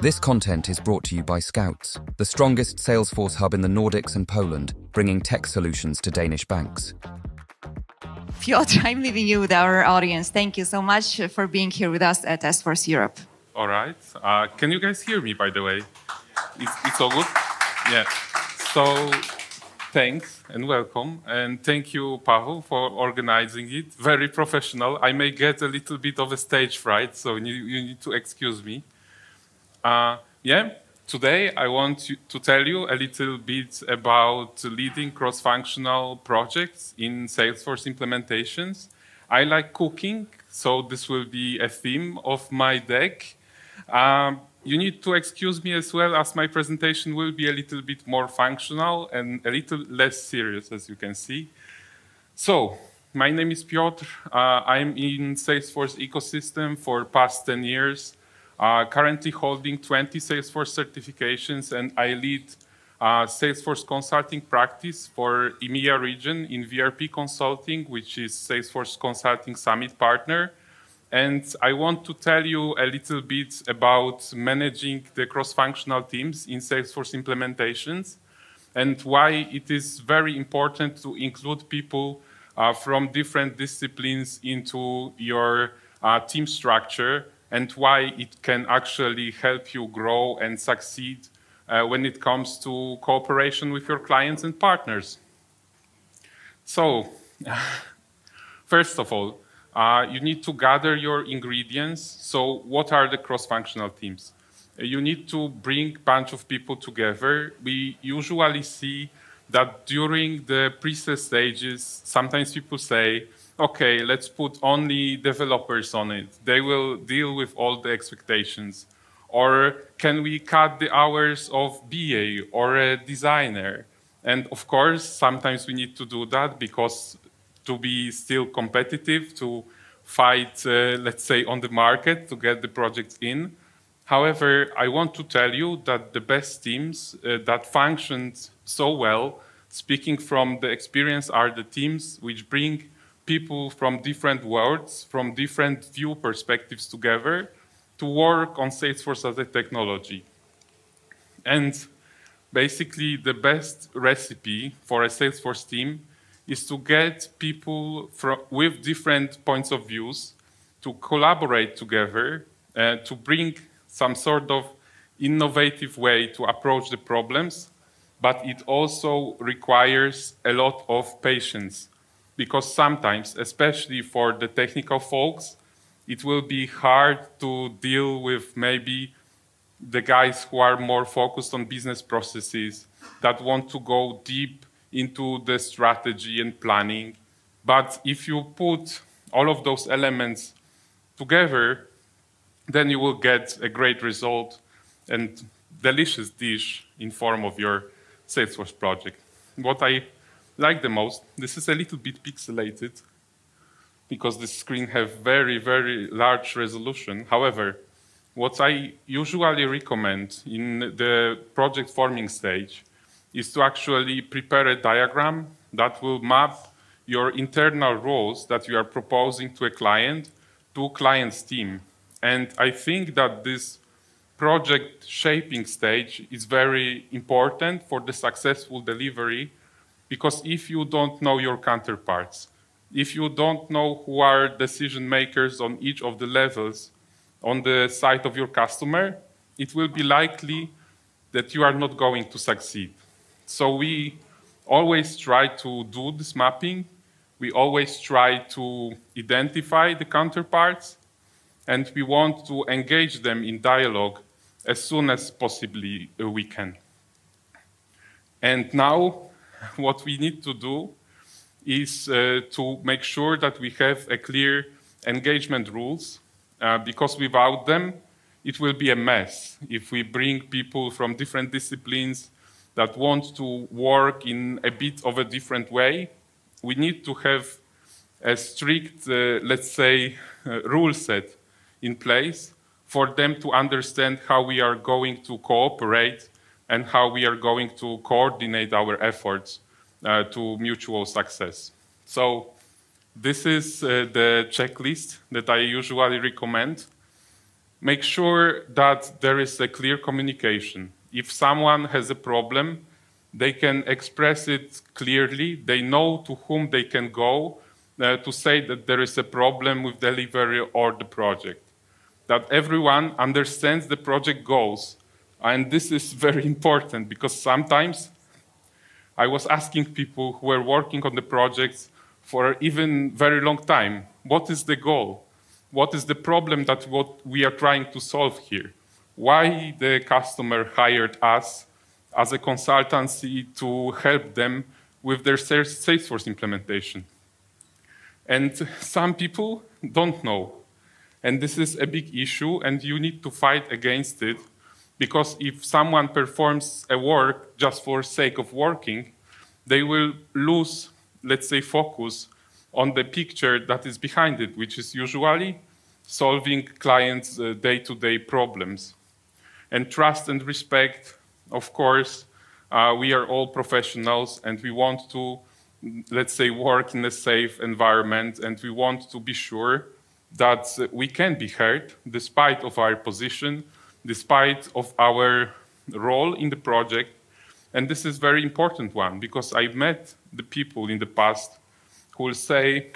This content is brought to you by Scouts, the strongest Salesforce hub in the Nordics and Poland, bringing tech solutions to Danish banks. Piotr, I'm leaving you with our audience. Thank you so much for being here with us at SForce Europe. All right. Can you guys hear me, by the way? It's all good? Yeah. So thanks and welcome. And thank you, Paweł, for organizing it. Very professional. I may get a little bit of a stage fright, so you need to excuse me. Today I want to tell you a little bit about leading cross-functional projects in Salesforce implementations. I like cooking, so this will be a theme of my deck. You need to excuse me as well, as my presentation will be a little bit more functional and a little less serious, as you can see. So, my name is Piotr. I'm in Salesforce ecosystem for past 10 years. Currently holding 20 Salesforce certifications, and I lead Salesforce consulting practice for EMEA region in VRP Consulting, which is Salesforce Consulting Summit partner. And I want to tell you a little bit about managing the cross-functional teams in Salesforce implementations and why it is very important to include people from different disciplines into your team structure, and why it can actually help you grow and succeed when it comes to cooperation with your clients and partners. So, first of all, you need to gather your ingredients. So what are the cross-functional teams? You need to bring a bunch of people together. We usually see that during the pre-sales stages, sometimes people say, okay, let's put only developers on it. They will deal with all the expectations. Or can we cut the hours of BA or a designer? And of course, sometimes we need to do that because to be still competitive, to fight, let's say, on the market to get the projects in. However, I want to tell you that the best teams that functioned so well, speaking from the experience, are the teams which bring people from different worlds, from different view perspectives together to work on Salesforce as a technology. And basically, the best recipe for a Salesforce team is to get people with different points of views to collaborate together, to bring some sort of innovative way to approach the problems, but it also requires a lot of patience. Because sometimes, especially for the technical folks, it will be hard to deal with maybe the guys who are more focused on business processes, that want to go deep into the strategy and planning. But if you put all of those elements together, then you will get a great result and delicious dish in form of your Salesforce project. What I like the most, this is a little bit pixelated because the screen have very, very large resolution. However, what I usually recommend in the project forming stage is to actually prepare a diagram that will map your internal roles that you are proposing to a client to client's team. And I think that this project shaping stage is very important for the successful delivery. Because if you don't know your counterparts, if you don't know who are decision makers on each of the levels on the side of your customer, it will be likely that you are not going to succeed. So we always try to do this mapping. We always try to identify the counterparts, and we want to engage them in dialogue as soon as possibly we can. And now, what we need to do is to make sure that we have a clear engagement rules, because without them, it will be a mess. If we bring people from different disciplines that want to work in a bit of a different way, we need to have a strict, let's say, rule set in place for them to understand how we are going to cooperate and how we are going to coordinate our efforts to mutual success. So this is the checklist that I usually recommend. Make sure that there is a clear communication. If someone has a problem, they can express it clearly. They know to whom they can go to say that there is a problem with delivery or the project. That everyone understands the project goals. And this is very important because sometimes I was asking people who were working on the projects for even very long time, what is the goal? What is the problem that what we are trying to solve here? Why the customer hired us as a consultancy to help them with their Salesforce implementation? And some people don't know. And this is a big issue, and you need to fight against it, because if someone performs a work just for sake of working, they will lose, let's say, focus on the picture that is behind it, which is usually solving clients' day-to-day problems. And trust and respect, of course, we are all professionals and we want to, let's say, work in a safe environment, and we want to be sure that we can be heard despite of our position, despite of our role in the project. And this is a very important one, because I met the people in the past who will say,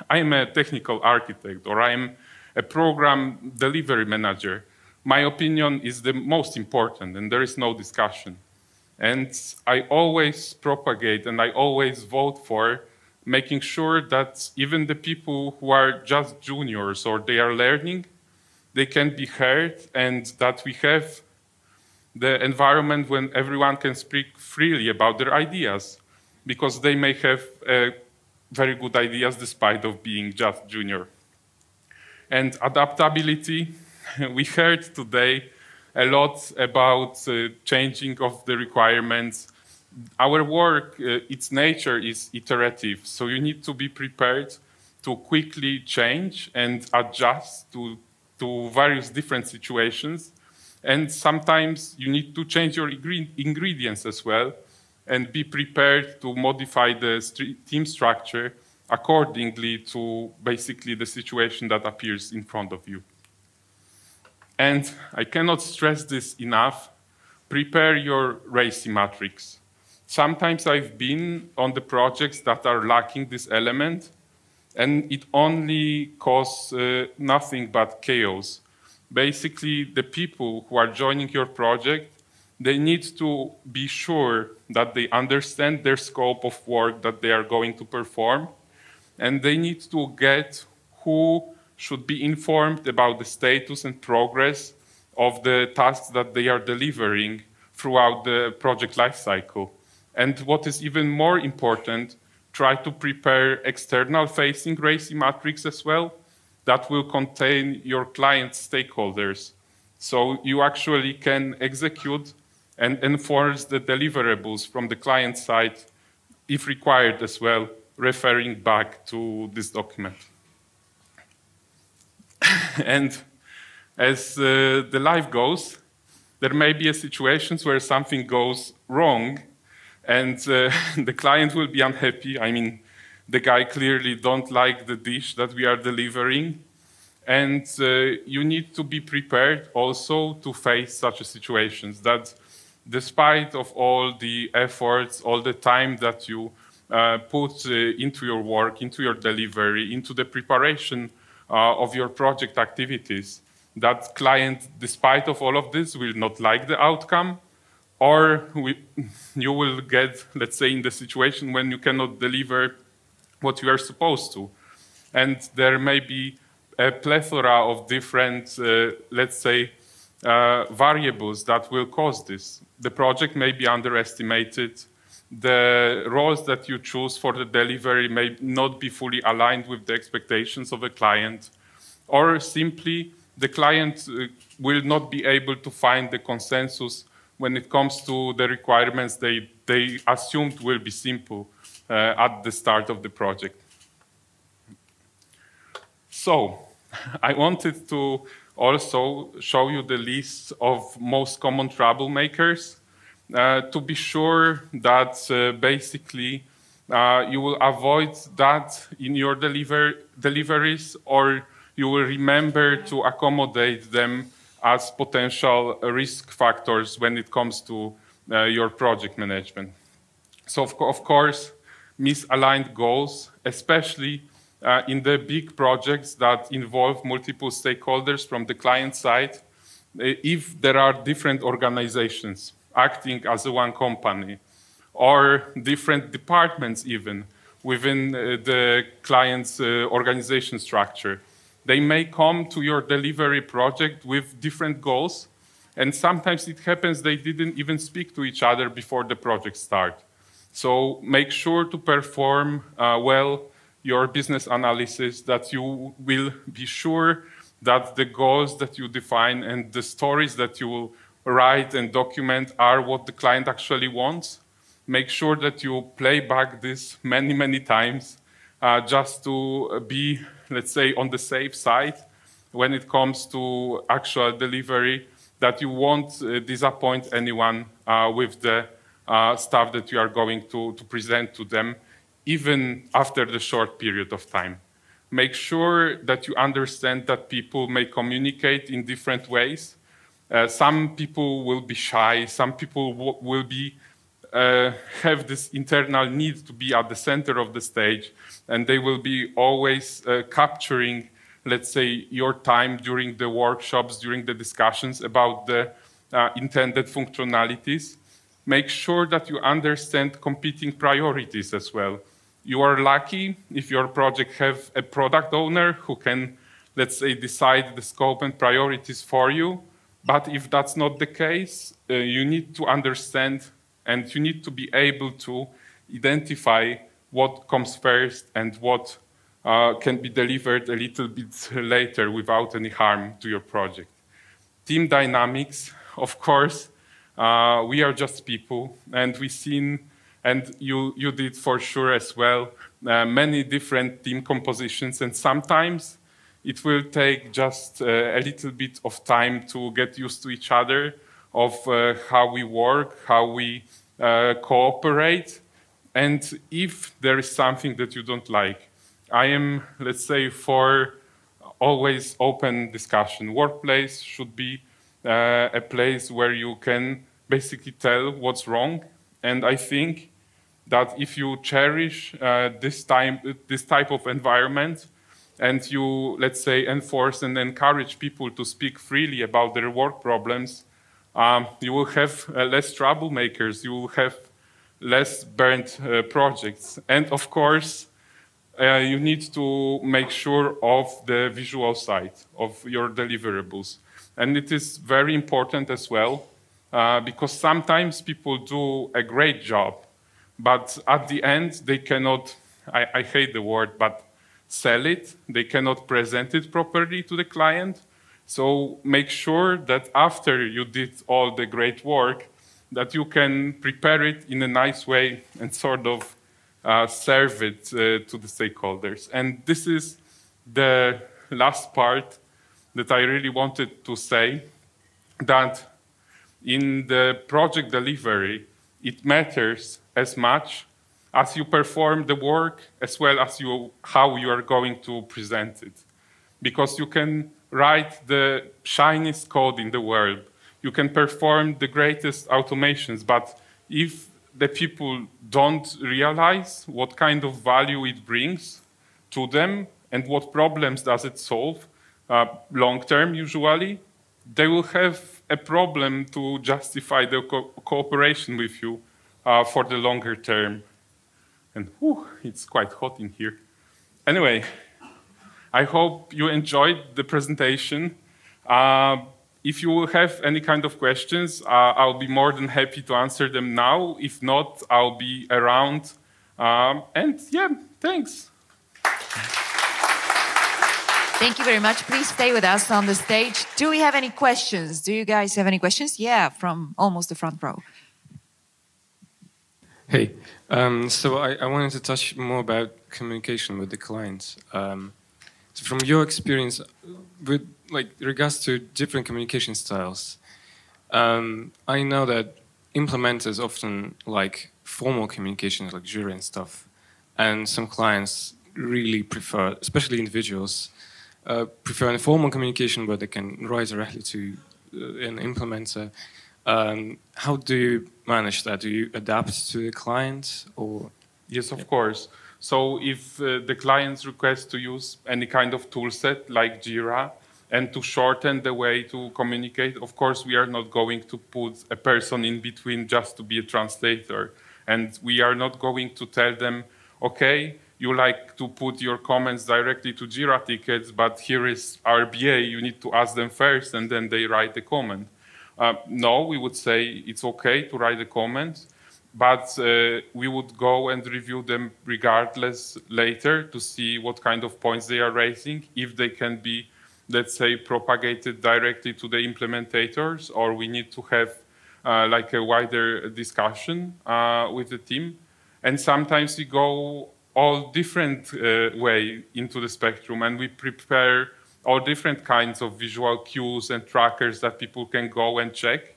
I'm a technical architect or I'm a program delivery manager. My opinion is the most important and there is no discussion. And I always propagate and I always vote for making sure that even the people who are just juniors or they are learning, they can be heard, and that we have the environment when everyone can speak freely about their ideas, because they may have very good ideas despite of being just junior. And adaptability, we heard today a lot about changing of the requirements. Our work, its nature is iterative, so you need to be prepared to quickly change and adjust to various different situations. And sometimes you need to change your ingredients as well and be prepared to modify the team structure accordingly to basically the situation that appears in front of you. And I cannot stress this enough, prepare your RACI matrix. Sometimes I've been on the projects that are lacking this element, and it only causes nothing but chaos. Basically, the people who are joining your project, they need to be sure that they understand their scope of work that they are going to perform, and they need to get who should be informed about the status and progress of the tasks that they are delivering throughout the project lifecycle. And what is even more important, try to prepare external-facing RACI matrix as well that will contain your client stakeholders. So you actually can execute and enforce the deliverables from the client side, if required as well, referring back to this document. And as the life goes, there may be situations where something goes wrong and the client will be unhappy. I mean, the guy clearly don't like the dish that we are delivering. And you need to be prepared also to face such situations, that despite of all the efforts, all the time that you put into your work, into your delivery, into the preparation of your project activities, that client, despite of all of this, will not like the outcome, or you will get, let's say, in the situation when you cannot deliver what you are supposed to. And there may be a plethora of different, let's say, variables that will cause this. The project may be underestimated. The roles that you choose for the delivery may not be fully aligned with the expectations of a client, or simply the client will not be able to find the consensus when it comes to the requirements they assumed will be simple at the start of the project. So I wanted to also show you the list of most common troublemakers to be sure that basically you will avoid that in your deliveries, or you will remember to accommodate them as potential risk factors when it comes to your project management. So of course, misaligned goals, especially in the big projects that involve multiple stakeholders from the client side, if there are different organizations acting as one company, or different departments even within the client's organization structure. They may come to your delivery project with different goals, and sometimes it happens they didn't even speak to each other before the project starts. So make sure to perform well your business analysis, that you will be sure that the goals that you define and the stories that you will write and document are what the client actually wants. Make sure that you play back this many, many times just to be, let's say, on the safe side when it comes to actual delivery, that you won't disappoint anyone with the stuff that you are going to present to them, even after the short period of time. Make sure that you understand that people may communicate in different ways. Some people will be shy, some people will be have this internal need to be at the center of the stage, and they will be always capturing, let's say, your time during the workshops, during the discussions about the intended functionalities. Make sure that you understand competing priorities as well. You are lucky if your project have a product owner who can, let's say, decide the scope and priorities for you. But if that's not the case, you need to understand and you need to be able to identify what comes first and what can be delivered a little bit later without any harm to your project. Team dynamics, of course, we are just people, and we've seen, and you did for sure as well, many different team compositions, and sometimes it will take just a little bit of time to get used to each other, of how we work, how we cooperate, and if there is something that you don't like. I am, let's say, for always open discussion. Workplace should be a place where you can basically tell what's wrong, and I think that if you cherish this type of environment, and you, let's say, enforce and encourage people to speak freely about their work problems, you will have less troublemakers, you will have less burnt projects. And of course, you need to make sure of the visual side of your deliverables. And it is very important as well, because sometimes people do a great job, but at the end they cannot, I hate the word, but sell it. They cannot present it properly to the client. So make sure that after you did all the great work, that you can prepare it in a nice way and sort of serve it to the stakeholders. And this is the last part that I really wanted to say, that in the project delivery, it matters as much as you perform the work, as well as how you are going to present it. Because you can write the shiniest code in the world, you can perform the greatest automations, but if the people don't realize what kind of value it brings to them and what problems does it solve, long-term usually, they will have a problem to justify the cooperation with you for the longer term. And whew, it's quite hot in here. Anyway, I hope you enjoyed the presentation. If you will have any kind of questions, I'll be more than happy to answer them now. If not, I'll be around. And yeah, thanks. Thank you very much. Please stay with us on the stage. Do we have any questions? Do you guys have any questions? Yeah, from almost the front row. Hey, so I wanted to touch more about communication with the clients. So from your experience, with regards to different communication styles, I know that implementers often like formal communications, like jury and stuff, and some clients really prefer, especially individuals, prefer informal communication where they can write directly to an implementer. How do you manage that? Do you adapt to the client, or? Yes, of course. So if the clients request to use any kind of tool set like Jira and to shorten the way to communicate, of course, we are not going to put a person in between just to be a translator. And we are not going to tell them, okay, you like to put your comments directly to Jira tickets, but here is our BA, you need to ask them first and then they write the comment. No, we would say it's okay to write a comment, but we would go and review them regardless later to see what kind of points they are raising, if they can be, let's say, propagated directly to the implementators, or we need to have like a wider discussion with the team. And sometimes we go all different way into the spectrum, and we prepare all different kinds of visual cues and trackers that people can go and check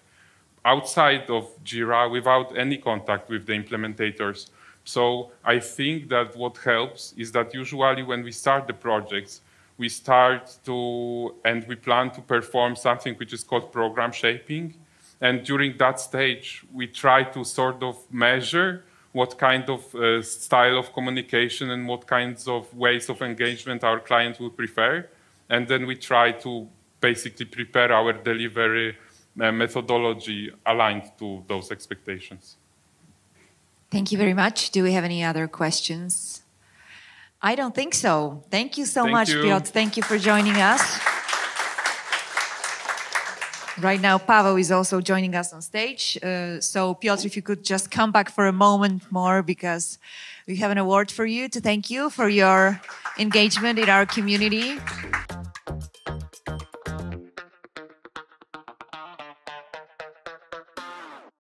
outside of Jira without any contact with the implementators. So I think that what helps is that usually when we start the projects, we start to, and we plan to perform something which is called program shaping. And during that stage, we try to sort of measure what kind of style of communication and what kinds of ways of engagement our client will prefer. And then we try to basically prepare our delivery methodology aligned to those expectations. Thank you very much. Do we have any other questions? I don't think so. Thank you so much, Piotr. Thank you for joining us. Right now, Paweł is also joining us on stage. So, Piotr, if you could just come back for a moment more, because we have an award for you to thank you for your engagement in our community.